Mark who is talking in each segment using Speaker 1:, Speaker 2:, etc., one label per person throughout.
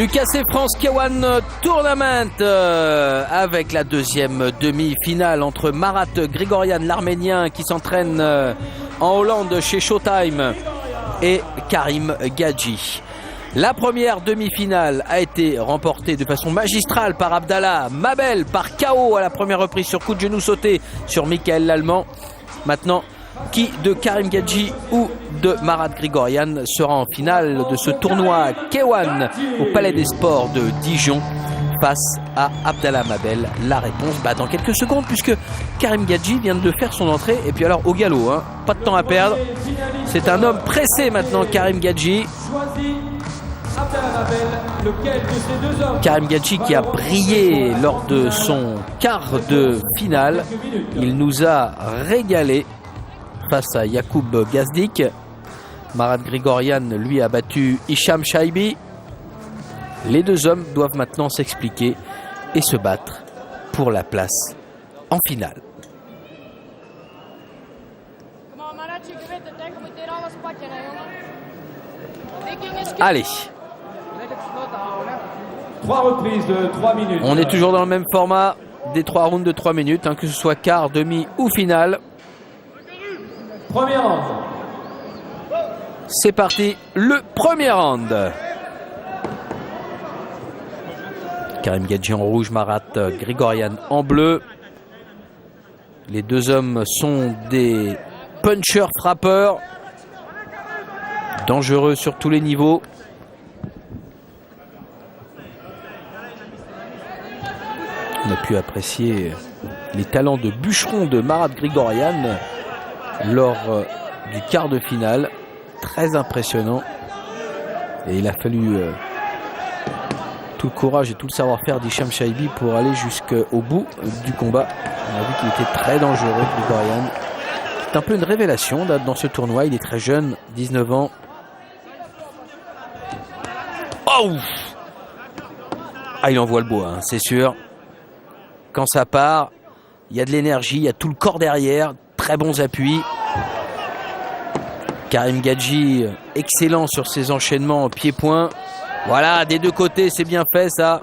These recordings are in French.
Speaker 1: L'UKC France K1 Tournament avec la deuxième demi-finale entre Marat Grigorian, l'Arménien qui s'entraîne en Hollande chez Showtime, et Karim Gadji. La première demi-finale a été remportée de façon magistrale par Abdallah Mabel par KO à la première reprise sur coup de genou sauté sur Michael Lallemand. Maintenant, qui de Karim Gadji ou de Marat Grigorian sera en finale de ce tournoi K1 au Palais des Sports de Dijon face à Abdallah Mabel? La réponse dans quelques secondes, puisque Karim Gadji vient de faire son entrée et puis alors au galop, hein, pas de temps à perdre. C'est un homme pressé maintenant, Karim Gadji. Karim Gadji qui a brillé lors de son quart de finale. Il nous a régalé face à Yacoub Gazdik. Marat Grigorian, lui, a battu Hicham Shaibi. Les deux hommes doivent maintenant s'expliquer et se battre pour la place en finale. Allez.
Speaker 2: 3 reprises de 3 minutes.
Speaker 1: On est toujours dans le même format des 3 rounds de 3 minutes, hein, que ce soit quart, demi ou finale.
Speaker 2: Premier round.
Speaker 1: C'est parti, le premier round. Karim Gadji en rouge, Marat Grigorian en bleu. Les deux hommes sont des punchers frappeurs, dangereux sur tous les niveaux. On a pu apprécier les talents de bûcheron de Marat Grigorian lors du quart de finale. Très impressionnant. Et il a fallu tout le courage et tout le savoir-faire d'Hicham Shaibi pour aller jusqu'au bout du combat. On a vu qu'il était très dangereux, Grigorian. C'est un peu une révélation dans ce tournoi. Il est très jeune, 19 ans. Oh! Ah, il envoie le bois, hein, c'est sûr. Quand ça part, il y a de l'énergie, il y a tout le corps derrière. Très bons appuis. Karim Gadji, excellent sur ses enchaînements pied-point. Voilà, des deux côtés, c'est bien fait ça.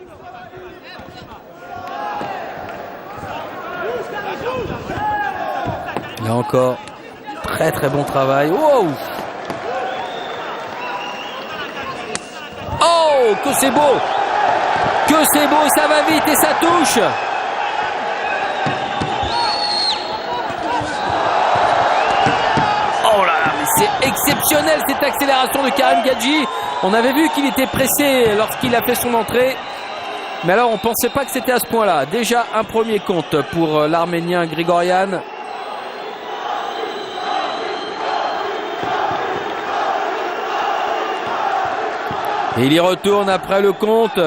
Speaker 1: Là encore, très très bon travail. Wow! Oh, que c'est beau! Que c'est beau, ça va vite et ça touche! C'est exceptionnel cette accélération de Karim Gadji. On avait vu qu'il était pressé lorsqu'il a fait son entrée. Mais alors on ne pensait pas que c'était à ce point-là. Déjà un premier compte pour l'Arménien Grigorian. Et il y retourne après le compte.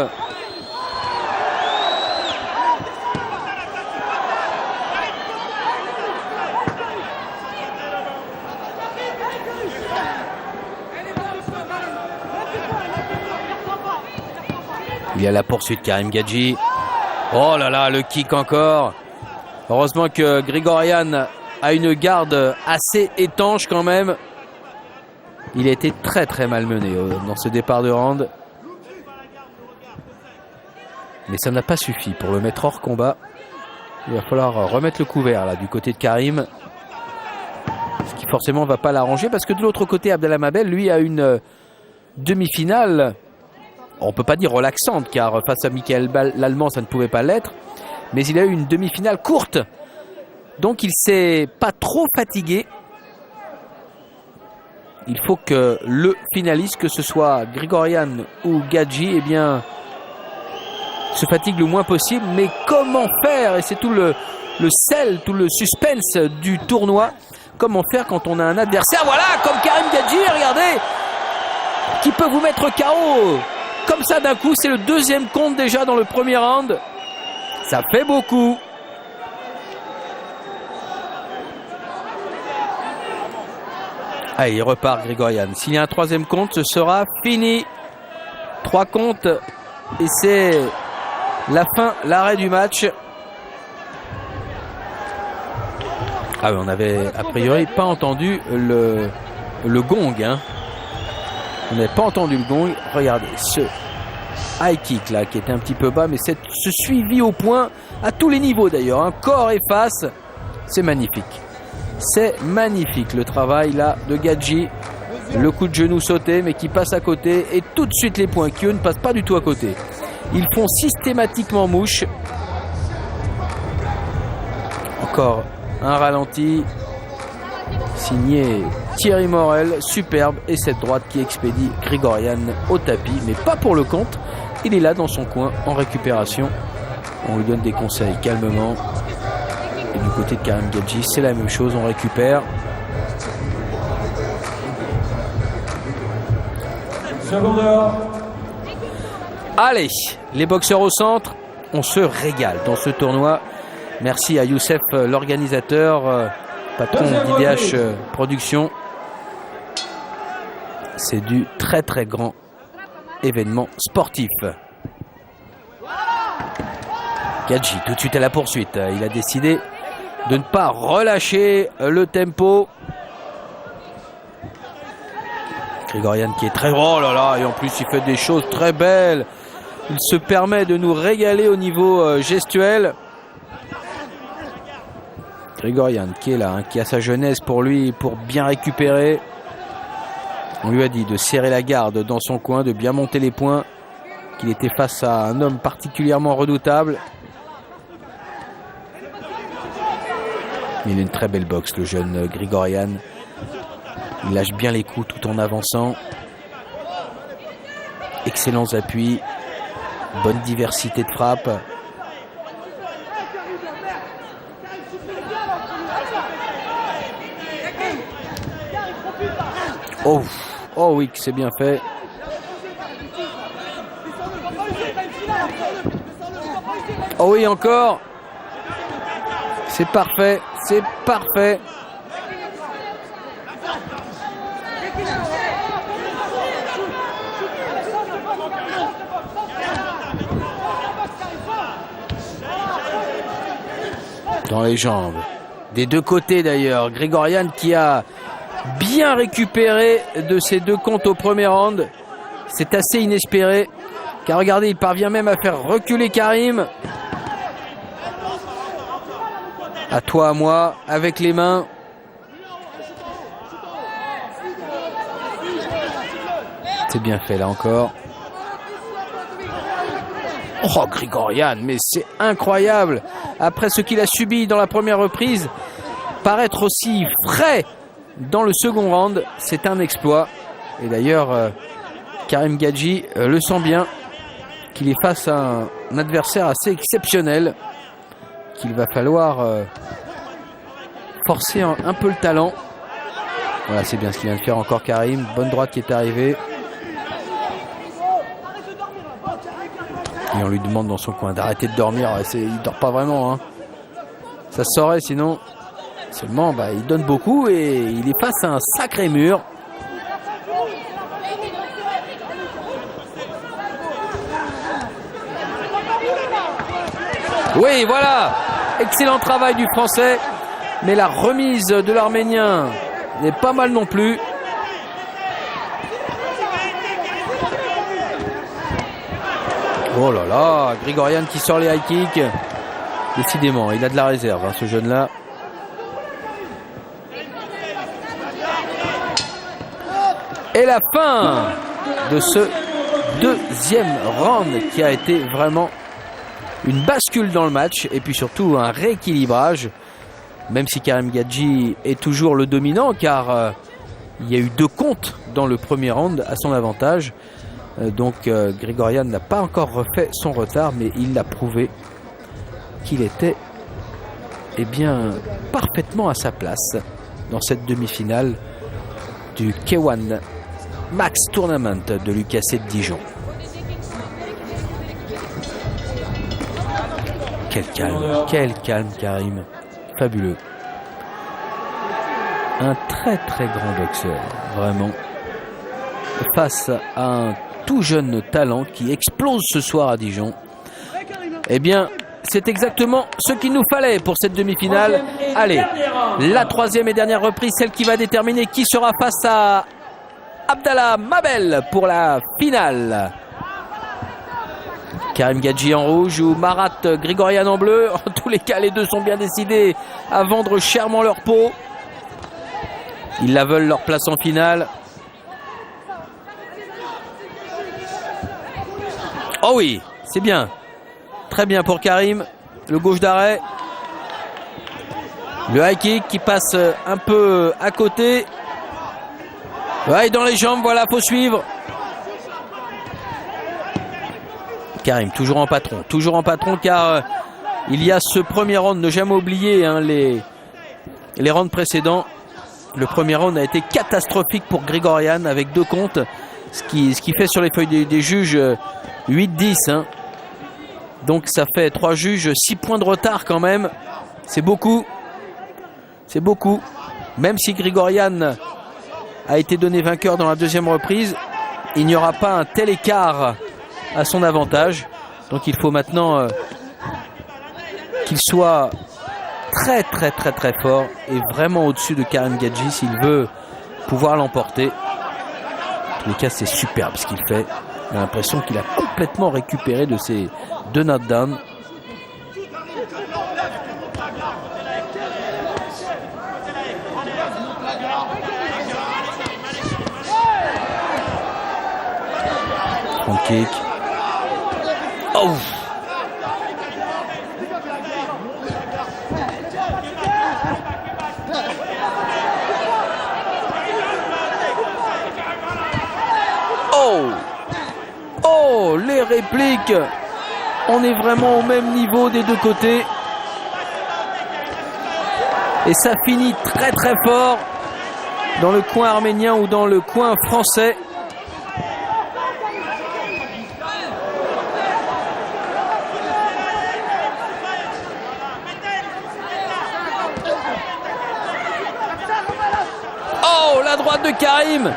Speaker 1: Il y a la poursuite, Karim Gadji. Oh là là, le kick encore. Heureusement que Grigorian a une garde assez étanche quand même. Il a été très très malmené dans ce départ de round. Mais ça n'a pas suffi pour le mettre hors combat. Il va falloir remettre le couvert là du côté de Karim. Ce qui forcément ne va pas l'arranger, parce que de l'autre côté, Abdallah Mabel, lui, a une demi-finale. On ne peut pas dire relaxante, car face à Michael Lallemand, ça ne pouvait pas l'être. Mais il a eu une demi-finale courte. Donc il ne s'est pas trop fatigué. Il faut que le finaliste, que ce soit Grigorian ou Gadji, eh bien, se fatigue le moins possible. Mais comment faire? Et c'est tout le sel, tout le suspense du tournoi. Comment faire quand on a un adversaire, voilà, comme Karim Gadji, regardez, qui peut vous mettre KO comme ça d'un coup. C'est le deuxième compte déjà dans le premier round. Ça fait beaucoup. Allez, il repart Grigorian. S'il y a un troisième compte, ce sera fini. 3 comptes et c'est la fin, l'arrêt du match. Ah oui, on avait a priori pas entendu le gong, hein. On n'avait pas entendu le gong. Regardez, high kick là qui était un petit peu bas, mais ce suivi au point à tous les niveaux d'ailleurs, hein, corps et face, c'est magnifique. C'est magnifique le travail là de Gadji. Le coup de genou sauté mais qui passe à côté et tout de suite les points qui eux ne passent pas du tout à côté. Ils font systématiquement mouche. Encore un ralenti signé Thierry Morel, superbe, et cette droite qui expédie Grigorian au tapis, mais pas pour le compte. Il est là dans son coin en récupération. On lui donne des conseils calmement. Et du côté de Karim Gadji, c'est la même chose, on récupère.
Speaker 2: Secondaire.
Speaker 1: Allez, les boxeurs au centre, on se régale dans ce tournoi. Merci à Youssef, l'organisateur, patron d'IDH Production. C'est du très très grand événement sportif. Gadji tout de suite à la poursuite. Il a décidé de ne pas relâcher le tempo. Grigorian qui est très gros, oh là là, et en plus il fait des choses très belles. Il se permet de nous régaler au niveau gestuel. Grigorian qui est là, hein, qui a sa jeunesse pour lui, pour bien récupérer. On lui a dit de serrer la garde dans son coin, de bien monter les points, qu'il était face à un homme particulièrement redoutable. Il a une très belle boxe, le jeune Grigorian. Il lâche bien les coups tout en avançant. Excellents appuis. Bonne diversité de frappe. Oh, oh oui, que c'est bien fait. Oh oui, encore. C'est parfait, c'est parfait. Dans les jambes. Des deux côtés d'ailleurs. Grigorian qui a bien récupéré de ses deux comptes au premier round. C'est assez inespéré. Car regardez, il parvient même à faire reculer Karim. À toi, à moi, avec les mains. C'est bien fait là encore. Oh, Grigorian, mais c'est incroyable. Après ce qu'il a subi dans la première reprise, paraître aussi frais dans le second round, c'est un exploit. Et d'ailleurs, Karim Gadji le sent bien, qu'il est face à un adversaire assez exceptionnel, qu'il va falloir forcer un peu le talent. Voilà, c'est bien ce qu'il vient de faire encore Karim. Bonne droite qui est arrivée. Et on lui demande dans son coin d'arrêter de dormir. Il dort pas vraiment, hein. Ça se saurait sinon. Seulement, il donne beaucoup et il est face à un sacré mur. Oui, voilà. Excellent travail du Français. Mais la remise de l'Arménien n'est pas mal non plus. Oh là là, Grigorian qui sort les high kicks. Décidément, il a de la réserve, hein, ce jeune-là. Et la fin de ce deuxième round qui a été vraiment une bascule dans le match. Et puis surtout un rééquilibrage. Même si Karim Gadji est toujours le dominant, car il y a eu 2 comptes dans le premier round à son avantage. Donc Grigorian n'a pas encore refait son retard, mais il l'a prouvé qu'il était parfaitement à sa place dans cette demi-finale du K1 Max Tournament de l'UKC de Dijon. Quel calme Karim, fabuleux. Un très très grand boxeur, vraiment, face à un tout jeune talent qui explose ce soir à Dijon. Eh bien, c'est exactement ce qu'il nous fallait pour cette demi-finale. Allez, la troisième et dernière reprise, celle qui va déterminer qui sera face à Abdallah Mabel pour la finale. Karim Gadji en rouge ou Marat Grigorian en bleu. En tous les cas, les deux sont bien décidés à vendre chèrement leur peau. Ils la veulent, leur place en finale. Oh oui, c'est bien. Très bien pour Karim. Le gauche d'arrêt. Le high kick qui passe un peu à côté. Ouais, dans les jambes, voilà, faut suivre. Karim, toujours en patron car il y a ce premier round, ne jamais oublier hein, les rounds précédents. Le premier round a été catastrophique pour Grigorian avec 2 comptes, ce qui fait sur les feuilles des juges 8-10. Hein. Donc ça fait 3 juges, 6 points de retard quand même. C'est beaucoup. C'est beaucoup. Même si Grigorian a été donné vainqueur dans la deuxième reprise, il n'y aura pas un tel écart à son avantage. Donc il faut maintenant qu'il soit très fort et vraiment au-dessus de Karim Gadji s'il veut pouvoir l'emporter. En tous les cas, c'est superbe ce qu'il fait. On a l'impression qu'il a complètement récupéré de ses 2 knockdowns. Front kick. Oh! Oh! Oh! Les répliques! On est vraiment au même niveau des deux côtés. Et ça finit très fort dans le coin arménien ou dans le coin français. Oh, la droite de Karim.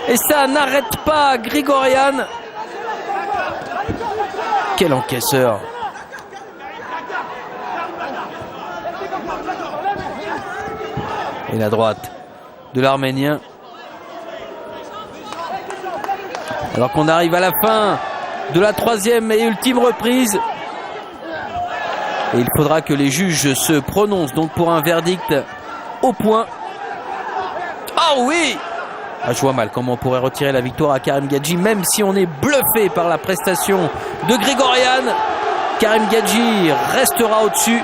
Speaker 1: Et ça n'arrête pas Grigorian. Quel encaisseur. Et la droite de l'Arménien. Alors qu'on arrive à la fin de la 3e et ultime reprise. Et il faudra que les juges se prononcent donc pour un verdict au point. Oh oui! Ah, je vois mal comment on pourrait retirer la victoire à Karim Gadji, même si on est bluffé par la prestation de Grigorian. Karim Gadji restera au-dessus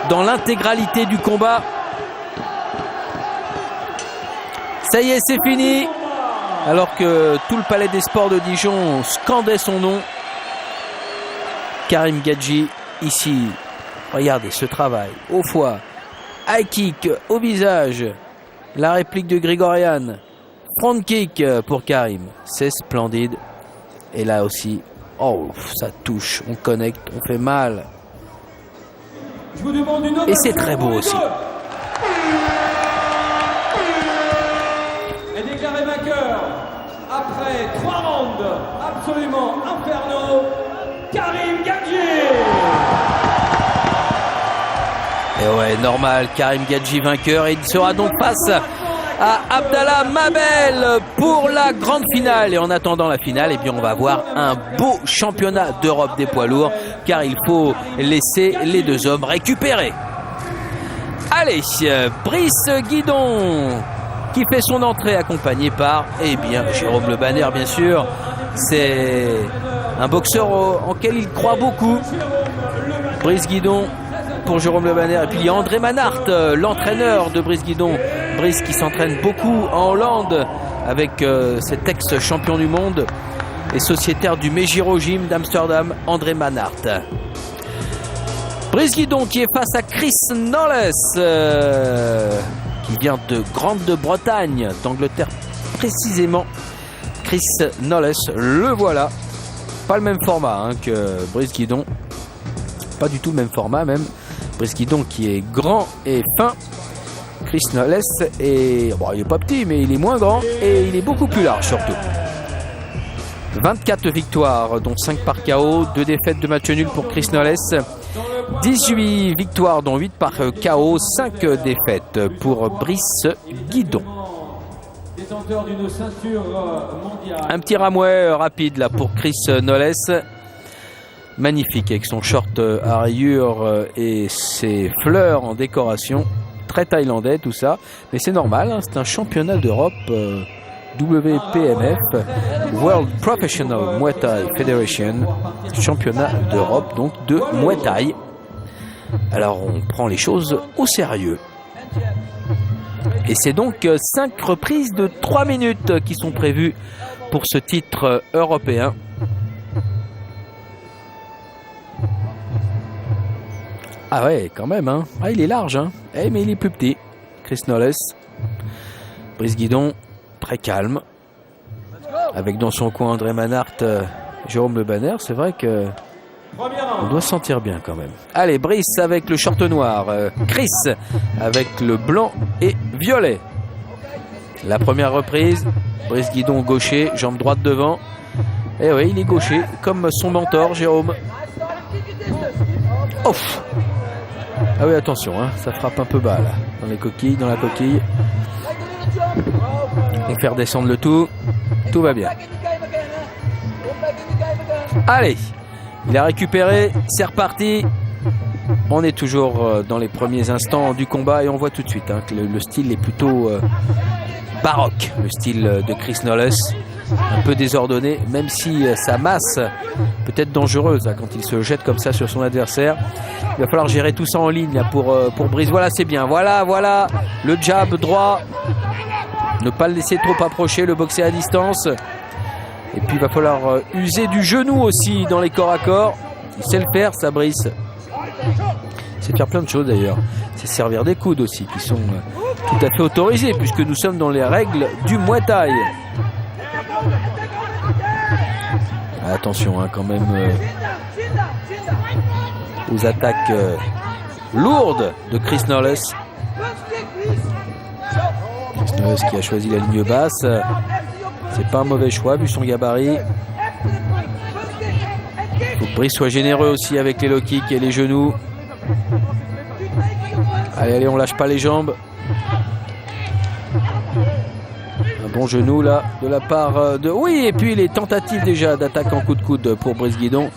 Speaker 1: dans l'intégralité du combat. Ça y est, c'est fini. Alors que tout le palais des sports de Dijon scandait son nom. Karim Gadji, ici, regardez ce travail. Au foie, high kick au visage. La réplique de Grigorian. Front kick pour Karim. C'est splendide. Et là aussi, oh, ça touche, on connecte, on fait mal. Et c'est très beau aussi.
Speaker 2: Et déclaré vainqueur après 3 rounds absolument infernaux, Karim Gadji.
Speaker 1: Et ouais, normal, Karim Gadji vainqueur. Et il sera donc face à Abdallah Mabel pour la grande finale. Et en attendant la finale, eh bien, on va avoir un beau championnat d'Europe des poids lourds, car il faut laisser les 2 hommes récupérer. Allez, Brice Guidon qui fait son entrée accompagné par Jérôme Le Banner, bien sûr. C'est un boxeur en quel il croit beaucoup. Brice Guidon pour Jérôme Le Banner. Et puis il y a André Manhart, l'entraîneur de Brice Guidon. Brice qui s'entraîne beaucoup en Hollande avec cet ex-champion du monde et sociétaire du Megiro Gym d'Amsterdam, André Manhart. Brice Guidon qui est face à Chris Knowles, qui vient de Grande-Bretagne, d'Angleterre précisément. Chris Knowles, le voilà. Pas le même format que Brice Guidon. Pas du tout le même format même. Brice Guidon qui est grand et fin. Chris Knowles est, bon, il est pas petit mais il est moins grand et il est beaucoup plus large surtout. 24 victoires dont 5 par KO, 2 défaites, 2 matchs nuls pour Chris Knowles. 18 victoires dont 8 par KO, 5 défaites pour Brice Guidon. Un petit ramouet rapide là pour Chris Knowles. Magnifique avec son short à rayures et ses fleurs en décoration. Très thaïlandais tout ça. Mais c'est normal, hein, c'est un championnat d'Europe WPMF, World Professional Muay Thai Federation. Championnat d'Europe donc de Muay Thai. Alors on prend les choses au sérieux. Et c'est donc 5 reprises de 3 minutes qui sont prévues pour ce titre européen. Ah ouais, quand même, hein. Ah, il est large, hein. Eh, mais il est plus petit. Chris Knowles. Brice Guidon, très calme. Avec dans son coin André Manhart, Jérôme Le Banner. C'est vrai que on doit se sentir bien quand même. Allez, Brice avec le short noir. Chris avec le blanc et violet. La première reprise. Brice Guidon gaucher, jambe droite devant. Et oui, il est gaucher, comme son mentor, Jérôme. Ouf! Ah oui, attention, hein, ça frappe un peu bas là, dans les coquilles, dans la coquille. On va faire descendre le tout va bien. Allez, il a récupéré, c'est reparti. On est toujours dans les premiers instants du combat et on voit tout de suite hein, que le style est plutôt baroque, le style de Chris Knowles. Un peu désordonné, même si sa masse peut être dangereuse hein, quand il se jette comme ça sur son adversaire. Il va falloir gérer tout ça en ligne là, pour Brice. Voilà, c'est bien. Voilà. Le jab droit. Ne pas le laisser trop approcher, le boxer à distance. Et puis il va falloir user du genou aussi dans les corps à corps. Il sait le faire, ça, Brice. Il sait faire plein de choses d'ailleurs. C'est servir des coudes aussi qui sont tout à fait autorisés puisque nous sommes dans les règles du Muay Thai. Attention hein, quand même aux attaques lourdes de Chris Knowles. Chris Knowles qui a choisi la ligne basse. C'est pas un mauvais choix vu son gabarit. Il faut que Brice soit généreux aussi avec les low kicks et les genoux. Allez, on lâche pas les jambes. Bon genou là de la part de... Oui, et puis les tentatives déjà d'attaque en coup de coude pour Brice Guidon.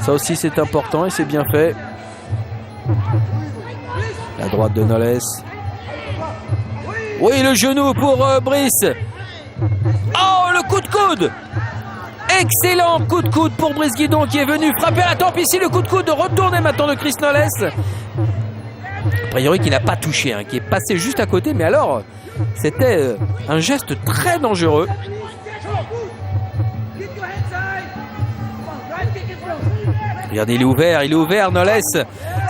Speaker 1: Ça aussi c'est important et c'est bien fait. La droite de Knowles. Oui, le genou pour Brice. Oh, le coup de coude. Excellent coup de coude pour Brice Guidon qui est venu frapper à la tempe. Ici le coup de coude retourné maintenant de Chris Knowles. A priori qui n'a pas touché, hein, qui est passé juste à côté. Mais alors... C'était un geste très dangereux. Regardez, il est ouvert, Knowles.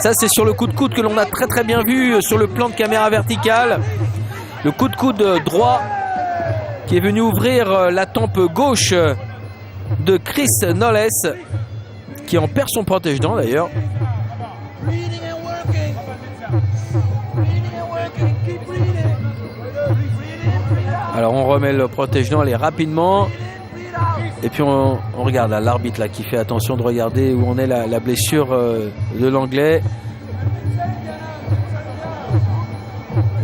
Speaker 1: Ça, c'est sur le coup de coude que l'on a très bien vu sur le plan de caméra verticale. Le coup de coude droit qui est venu ouvrir la tempe gauche de Chris Knowles, qui en perd son protège-dents d'ailleurs. Alors on remet le protège-dents, allez rapidement. Et puis on regarde l'arbitre là qui fait attention de regarder où en est la blessure de l'anglais.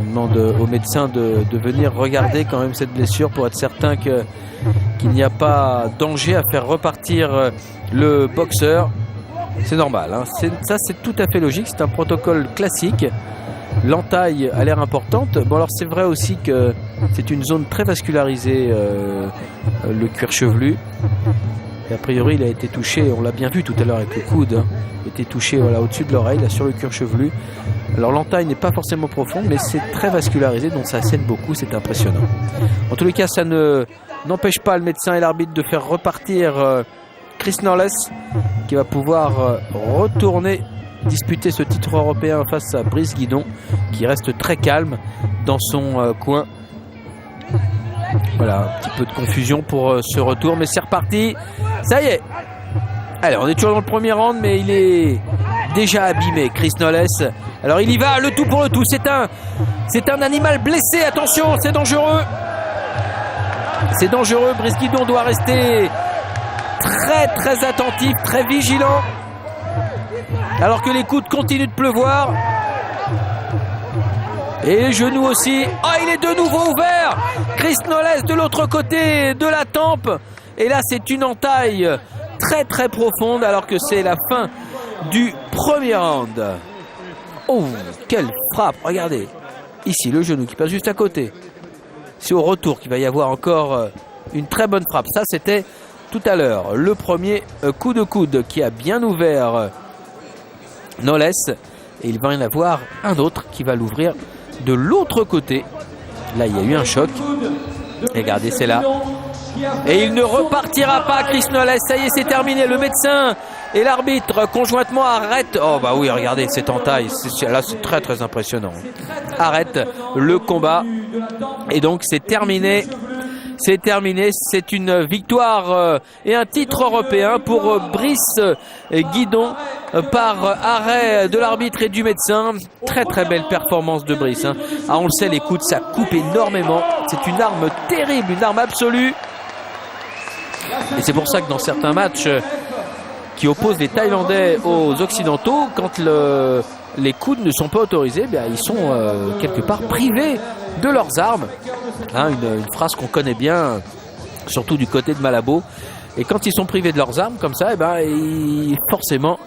Speaker 1: On demande au médecin de venir regarder quand même cette blessure pour être certain qu'il n'y a pas danger à faire repartir le boxeur. C'est normal, hein. Ça c'est tout à fait logique, c'est un protocole classique. L'entaille a l'air importante. Bon alors c'est vrai aussi que c'est une zone très vascularisée, le cuir chevelu. Et a priori il a été touché, on l'a bien vu tout à l'heure avec le coude, hein. Il a été touché voilà, au-dessus de l'oreille, là sur le cuir chevelu. Alors l'entaille n'est pas forcément profonde, mais c'est très vascularisé, donc ça saigne beaucoup, c'est impressionnant. En tous les cas, ça n'empêche pas le médecin et l'arbitre de faire repartir Chris Knowles, qui va pouvoir retourner disputer ce titre européen face à Brice Guidon, qui reste très calme dans son coin. Voilà, un petit peu de confusion pour ce retour, mais c'est reparti. Ça y est. Allez, on est toujours dans le premier round, mais il est déjà abîmé, Chris Knowles. Alors il y va, le tout pour le tout. C'est un animal blessé, attention, c'est dangereux. C'est dangereux, Brice Guidon doit rester très attentif, très vigilant. Alors que les coudes continuent de pleuvoir. Et les genoux aussi. Ah, il est de nouveau ouvert. Chris Knowles de l'autre côté de la tempe. Et là, c'est une entaille très très profonde alors que c'est la fin du premier round. Oh, quelle frappe, regardez. Ici, le genou qui passe juste à côté. C'est au retour qu'il va y avoir encore une très bonne frappe. Ça, c'était tout à l'heure. Le premier coup de coude qui a bien ouvert Knowles. Et il va y en avoir un autre qui va l'ouvrir de l'autre côté. Là, il y a eu un choc. Regardez, c'est là. Et il ne repartira pas, Chris Knowles. Ça y est, c'est terminé. Le médecin et l'arbitre conjointement arrêtent. Oh bah oui, regardez, c'est en taille. Là, c'est très très impressionnant. Arrête le combat. Et donc, c'est terminé. C'est terminé. C'est une victoire et un titre européen pour Brice Guidon par arrêt de l'arbitre et du médecin. Très très belle performance de Brice. Ah, on le sait, les coudes, ça coupe énormément. C'est une arme terrible, une arme absolue. Et c'est pour ça que dans certains matchs qui opposent les Thaïlandais aux Occidentaux, quand les coudes ne sont pas autorisés, bien, ils sont quelque part privés de leurs armes. Une phrase qu'on connaît bien, surtout du côté de Malabo. Et quand ils sont privés de leurs armes comme ça, forcément,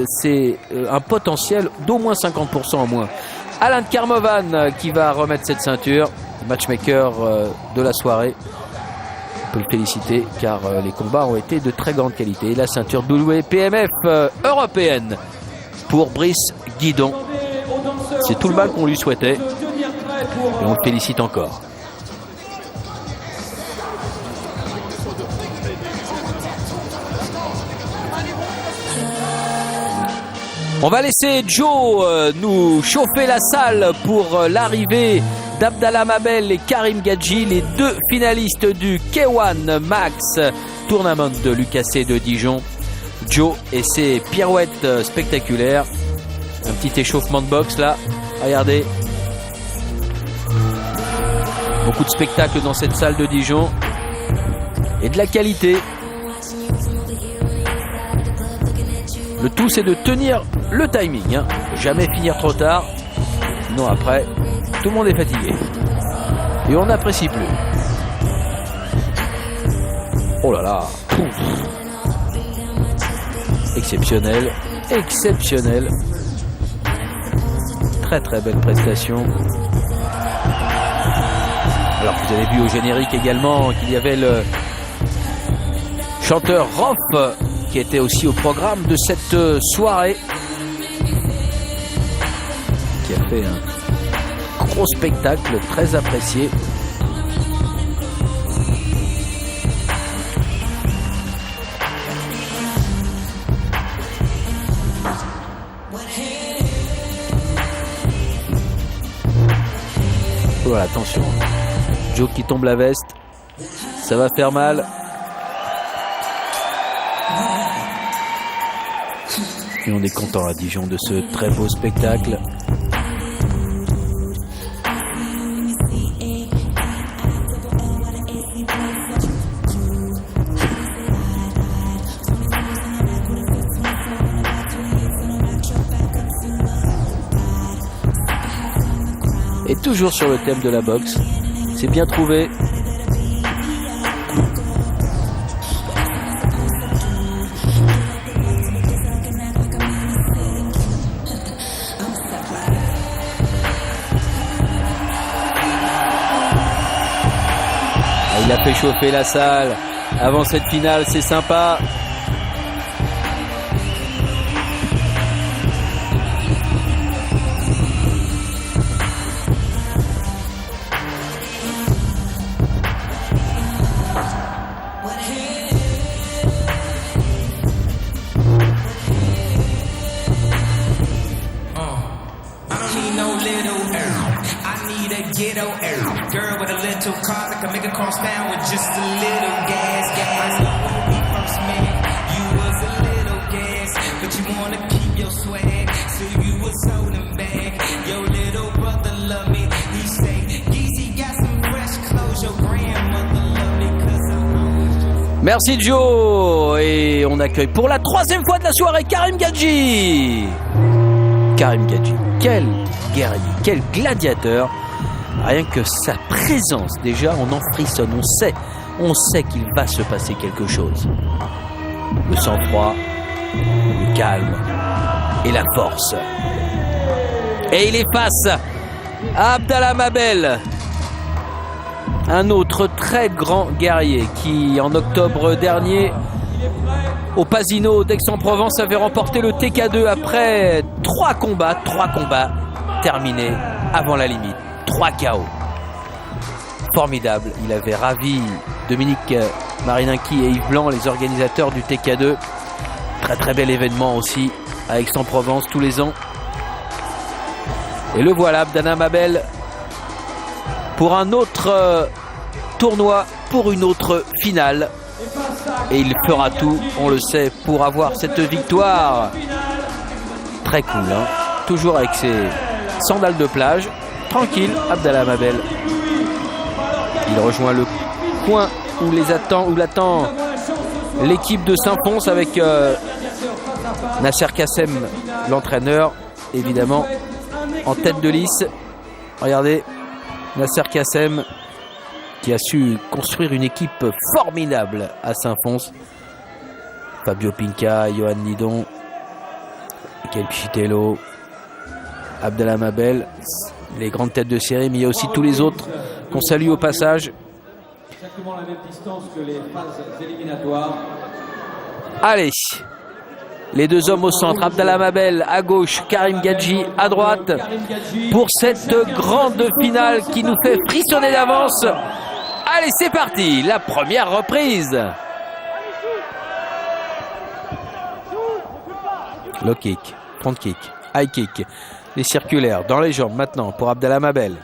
Speaker 1: c'est un potentiel d'au moins 50% en moins. Alan Karmovan qui va remettre cette ceinture, matchmaker de la soirée. On peut le féliciter car les combats ont été de très grande qualité. Et la ceinture WPMF européenne pour Brice Guidon. C'est tout le mal qu'on lui souhaitait. Et on le félicite encore. On va laisser Joe nous chauffer la salle pour l'arrivée d'Abdallah Mabel et Karim Gadji, les deux finalistes du K1 Max Tournament de l'UKC de Dijon. Joe et ses pirouettes spectaculaires. Un petit échauffement de boxe là, regardez. Beaucoup de spectacles dans cette salle de Dijon et de la qualité. Le tout, c'est de tenir le timing. Jamais finir trop tard. Sinon, après, tout le monde est fatigué. Et on n'apprécie plus. Oh là là. Pouf. Exceptionnel. Exceptionnel. Très très belle prestation. Alors, vous avez vu au générique également qu'il y avait le chanteur Rof qui était aussi au programme de cette soirée, qui a fait un gros spectacle très apprécié. Voilà, attention, Joe qui tombe la veste, ça va faire mal. Et on est content à Dijon de ce très beau spectacle. Et toujours sur le thème de la boxe, c'est bien trouvé. Il a fait chauffer la salle avant cette finale, c'est sympa.
Speaker 3: Girl with a little car that can make a cross down with just a little gas. I know when we first met, you was a little gas, but you wanna keep your swag, so you was holding back. Your little brother love me, he say, Yeezy got some fresh clothes, your grandmother love me, cause I'm
Speaker 1: Merci Joe. Et on accueille pour la troisième fois de la soirée Karim Gadji. Karim Gadji, quel guerrier, quel gladiateur. Rien que sa présence, déjà, on en frissonne, on sait qu'il va se passer quelque chose. le sang-froid, le calme et la force. Et il est face à Abdallah Mabel, un autre très grand guerrier qui, en octobre dernier, au Pasino d'Aix-en-Provence, avait remporté le TK2 après 3 combats terminés avant la limite. 3 KO. Formidable. Il avait ravi Dominique Marininki et Yves Blanc, les organisateurs du TK2. Très très bel événement aussi à Aix-en-Provence tous les ans. Et le voilà, Abdallah Mabel, pour un autre tournoi, pour une autre finale. Et il fera tout, on le sait, pour avoir cette victoire. Très cool, hein. Toujours avec ses sandales de plage. Tranquille, Abdallah Mabel. Il rejoint le coin où l'attend l'équipe de Saint-Fons avec Nasser Kassem, l'entraîneur, évidemment, en tête de liste. Regardez, Nasser Kassem qui a su construire une équipe formidable à Saint-Fons. Fabio Pinca, Johan Nidon, Michael Pichitello, Abdallah Mabel, les grandes têtes de série, mais il y a aussi tous les autres qu'on salue au passage.
Speaker 2: Exactement la même distance que les phases éliminatoires.
Speaker 1: Allez, les deux hommes au centre, Abdallah Mabel à gauche, Karim Gadji à droite, pour cette grande finale qui nous fait frissonner d'avance. Allez, c'est parti, la première reprise. Low kick, front kick, high kick, les circulaires dans les jambes maintenant pour Abdallah Mabel.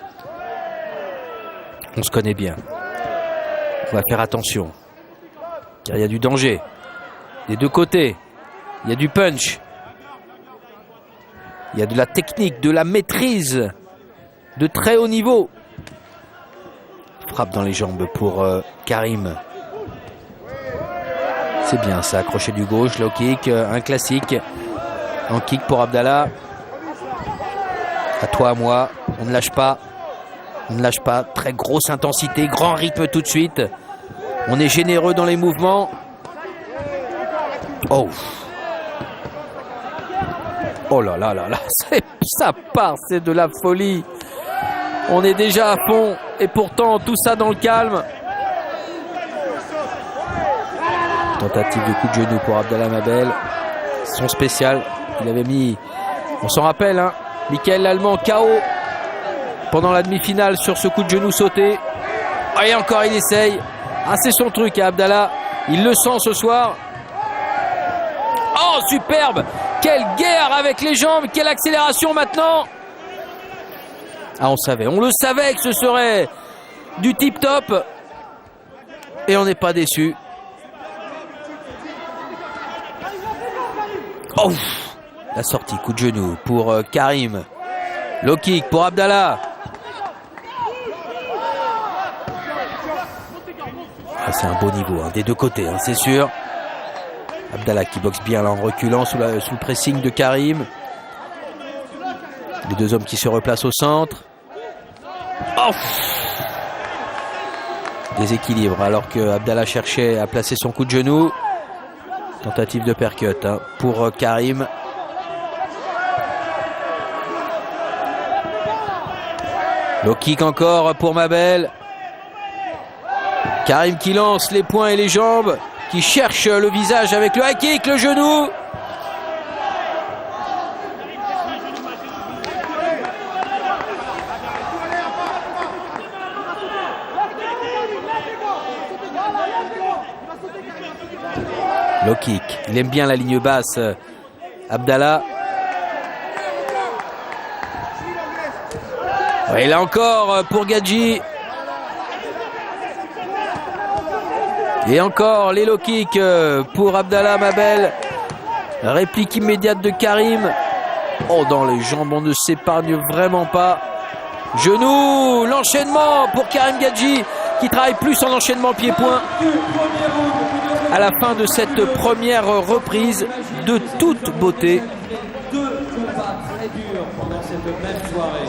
Speaker 1: On se connaît bien. On va faire attention, car il y a du danger des deux côtés. Il y a du punch, il y a de la technique, de la maîtrise de très haut niveau. Frappe dans les jambes pour Karim. C'est bien ça, crochet du gauche, low kick, un classique. En kick pour Abdallah. À toi, à moi, on ne lâche pas. On ne lâche pas, très grosse intensité, grand rythme tout de suite. On est généreux dans les mouvements. Oh. Oh là là là là, ça part, c'est de la folie. On est déjà à fond et pourtant tout ça dans le calme. Tentative de coup de genou pour Abdallah Mabel. Son spécial, il avait mis, on s'en rappelle, hein, Michael Lallemand KO pendant la demi-finale sur ce coup de genou sauté. Oh, et encore il essaye. Ah, c'est son truc, hein, Abdallah. Il le sent ce soir. Oh, superbe. Quelle guerre avec les jambes. Quelle accélération maintenant. Ah, on le savait que ce serait du tip-top. Et on n'est pas déçu. Oh, la sortie, coup de genou pour Karim. Low kick pour Abdallah. Ah, c'est un beau niveau, hein, des deux côtés, hein, c'est sûr. Abdallah qui boxe bien là en reculant sous le pressing de Karim. Les deux hommes qui se replacent au centre. Oh, déséquilibre alors que Abdallah cherchait à placer son coup de genou. Tentative de percut, hein, pour Karim. Low kick encore pour Mabel. Karim qui lance les poings et les jambes, qui cherche le visage avec le high kick, le genou. Low kick, il aime bien la ligne basse, Abdallah. Et là encore pour Gadji. Et encore les low kicks pour Abdallah Mabel. Réplique immédiate de Karim. Oh, dans les jambes, on ne s'épargne vraiment pas. Genou, l'enchaînement pour Karim Gadji qui travaille plus en enchaînement pied-point. À la fin de cette première reprise de toute beauté.
Speaker 2: Deux combats très durs pendant cette même soirée.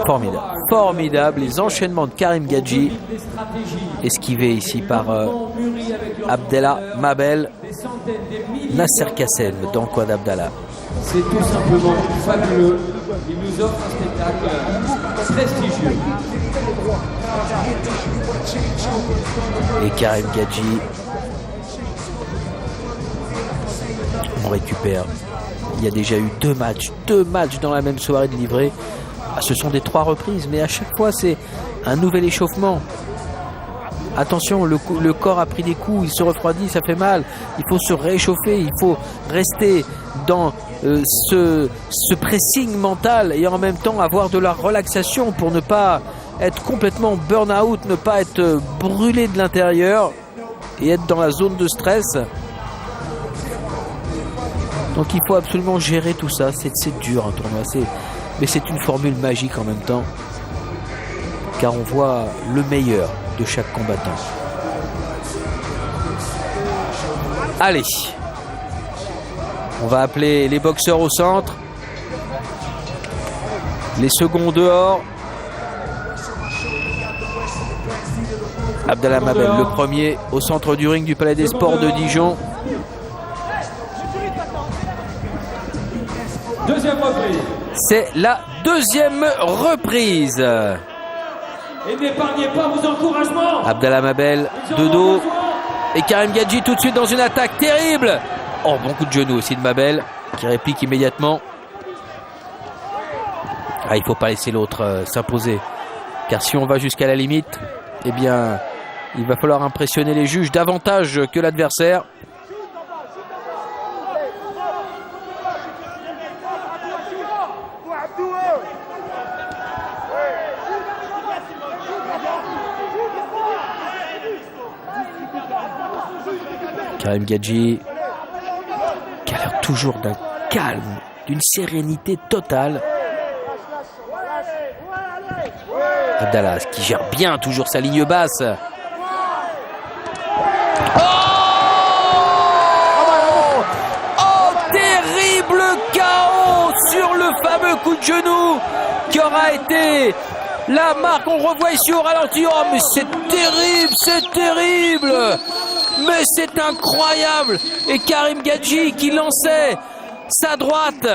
Speaker 1: Formidable, formidable, les enchaînements de Karim Gadji, esquivé ici par Abdallah Mabel,
Speaker 2: Des centaines, des milliers.
Speaker 1: Nasser Kassem dans le coin d'Abdallah.
Speaker 2: C'est tout simplement fabuleux. Il nous offre un spectacle prestigieux.
Speaker 1: Et Karim Gadji. On récupère. Il y a déjà eu deux matchs dans la même soirée de livrée. Ah, ce sont des 3 reprises, mais à chaque fois c'est un nouvel échauffement. Attention, le corps a pris des coups, il se refroidit, ça fait mal. Il faut se réchauffer, il faut rester dans ce pressing mental et en même temps avoir de la relaxation pour ne pas être complètement burn-out, ne pas être brûlé de l'intérieur et être dans la zone de stress. Donc il faut absolument gérer tout ça. C'est dur un tournoi, mais c'est une formule magique en même temps, car on voit le meilleur de chaque combattant. Allez, on va appeler les boxeurs au centre, les seconds dehors. Abdallah Mabel, le premier au centre du ring du Palais des Sports de Dijon.
Speaker 2: Deuxième reprise.
Speaker 1: C'est la deuxième reprise.
Speaker 2: Et n'épargnez pas vos encouragements.
Speaker 1: Abdallah Mabel de dos. Et Karim Gadji tout de suite dans une attaque terrible. Oh, bon coup de genou aussi de Mabel qui réplique immédiatement. Ah, il ne faut pas laisser l'autre s'imposer. Car si on va jusqu'à la limite, eh bien, il va falloir impressionner les juges davantage que l'adversaire. Karim Gadji qui a l'air toujours d'un calme, d'une sérénité totale. Abdallah qui gère bien toujours sa ligne basse. Oh, terrible KO sur le fameux coup de genou qui aura été la marque. On revoit ici au ralenti. Oh, mais c'est terrible, c'est terrible. Mais c'est incroyable. Et Karim Gadji qui lançait sa droite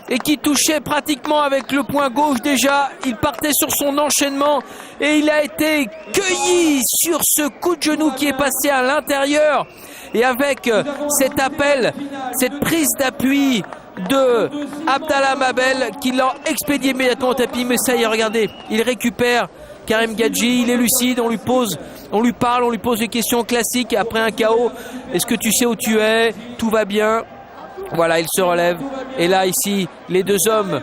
Speaker 1: et qui touchait pratiquement avec le poing gauche déjà. Il partait sur son enchaînement et il a été cueilli sur ce coup de genou qui est passé à l'intérieur. Et avec cet appel, cette prise d'appui de Abdallah Mabel qui l'a expédié immédiatement au tapis. Mais ça y est, regardez, il récupère Karim Gadji, il est lucide, on lui parle, on lui pose des questions classiques après un KO. Est-ce que tu sais où tu es? Tout va bien. Voilà, il se relève. Et là, ici, les deux hommes,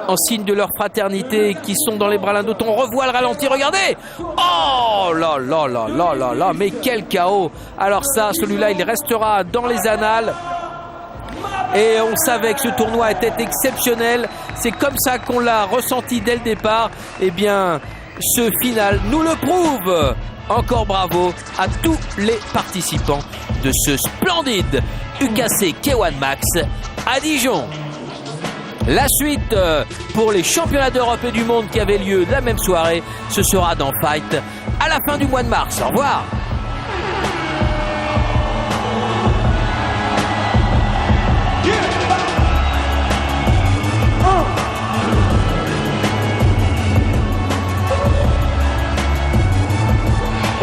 Speaker 1: en signe de leur fraternité, qui sont dans les bras l'un d'autre. On revoit le ralenti, regardez. Oh là là là là là là, mais quel KO. Alors ça, celui-là, il restera dans les annales. Et on savait que ce tournoi était exceptionnel. C'est comme ça qu'on l'a ressenti dès le départ. Eh bien, ce final nous le prouve. Encore bravo à tous les participants de ce splendide UKC K1 Max à Dijon. La suite pour les championnats d'Europe et du monde qui avaient lieu la même soirée, ce sera dans Fight à la fin du mois de mars. Au revoir.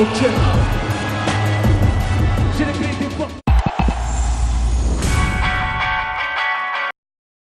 Speaker 2: Ok.